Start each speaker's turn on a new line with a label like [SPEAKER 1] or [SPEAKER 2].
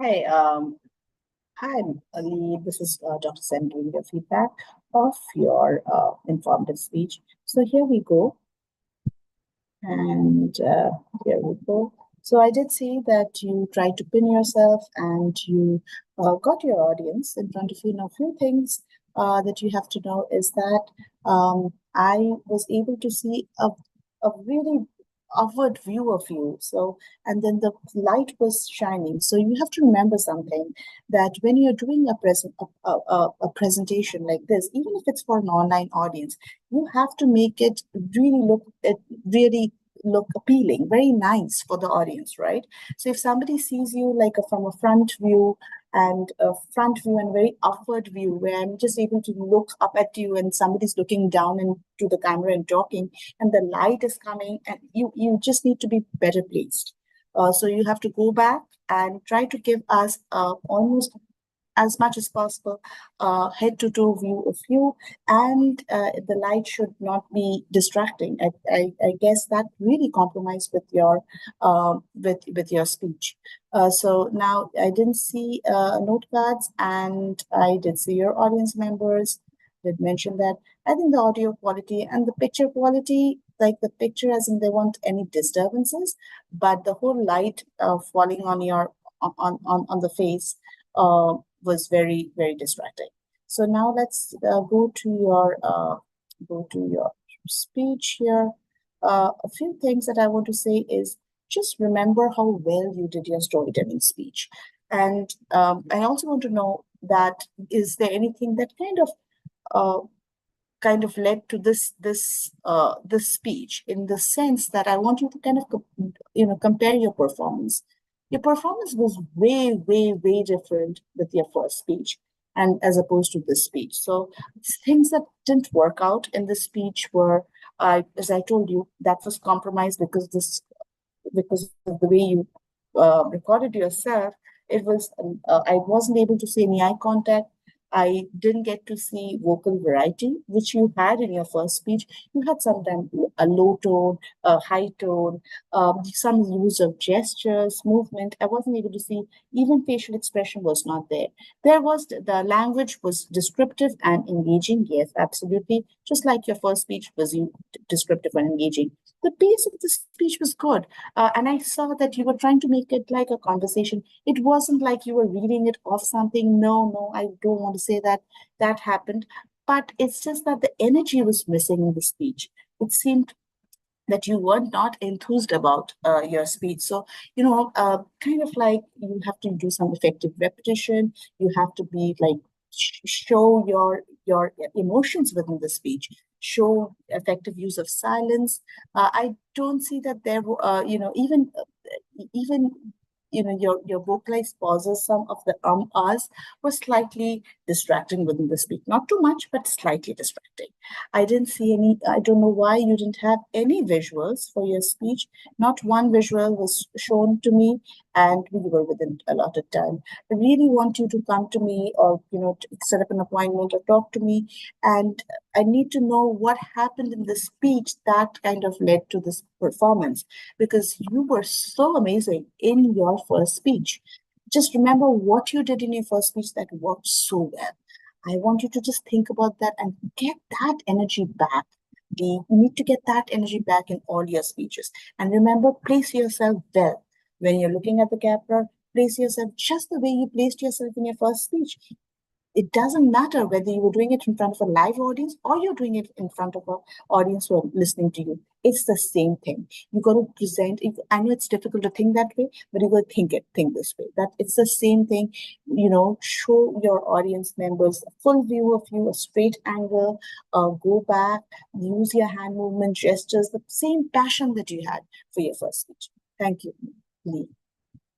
[SPEAKER 1] Hi, hi, Ali. This is Dr. Sen doing your feedback of your informative speech. So here we go, and here we go. So I did see that you tried to pin yourself, and you got your audience in front of you. Now, a few things that you have to know is that I was able to see a really upward view of you. So, and then the light was shining. So you have to remember something that when you're doing a presentation like this, even if it's for an online audience, you have to make it really look appealing, very nice for the audience, right? So if somebody sees you like from a front view and very upward view, where I'm just able to look up at you and somebody's looking down into the camera and talking, and the light is coming, and you just need to be better placed. So you have to go back and try to give us almost as much as possible head to toe view of you, and the light should not be distracting. I guess that really compromised with your speech. So now I didn't see note cards, and I did see your audience members did mention that. I think the audio quality and the picture quality, like the picture as in there weren't any disturbances, but the whole light falling on your on the face was very, very distracting. So now let's go to your speech here. A few things that I want to say is just remember how well you did your storytelling speech. And I also want to know that is there anything that uh, led to this speech, in the sense that I want you to compare your performance. Your performance was way different with your first speech and as opposed to this speech. So things that didn't work out in the speech were, as I told you, that was compromised because of the way you recorded yourself. It was I wasn't able to see any eye contact. I didn't get to see vocal variety, which you had in your first speech. You had sometimes a low tone, a high tone, some use of gestures, movement. I wasn't able to see, even facial expression was not there. The language was descriptive and engaging. Yes, absolutely. Just like your first speech was descriptive and engaging. The pace of the speech was good. And I saw that you were trying to make it like a conversation. It wasn't like you were reading it off something. No, I don't want to say that that happened. But it's just that the energy was missing in the speech. It seemed that you were not enthused about your speech. So, kind of like you have to do some effective repetition. You have to be like show your emotions within the speech. Show effective use of silence. I don't see that there, even your vocalized pauses, some of the ahs were slightly distracting within the speech. Not too much, but slightly distracting. I didn't see any. I don't know why you didn't have any visuals for your speech. Not one visual was shown to me, and we were within allotted time. I really want you to come to me, or to set up an appointment or talk to me, and I need to know what happened in the speech that kind of led to this performance, because you were so amazing in your first speech. Just remember what you did in your first speech that worked so well. I want you to just think about that and get that energy back. You need to get that energy back in all your speeches. And remember, place yourself well. When you're looking at the camera, place yourself just the way you placed yourself in your first speech. It doesn't matter whether you were doing it in front of a live audience or you're doing it in front of an audience who are listening to you. It's the same thing. You got to present. I know it's difficult to think that way, but you got to think this way. That it's the same thing. Show your audience members a full view of you, a straight angle. Go back, use your hand movement, gestures, the same passion that you had for your first speech. Thank you, Lee.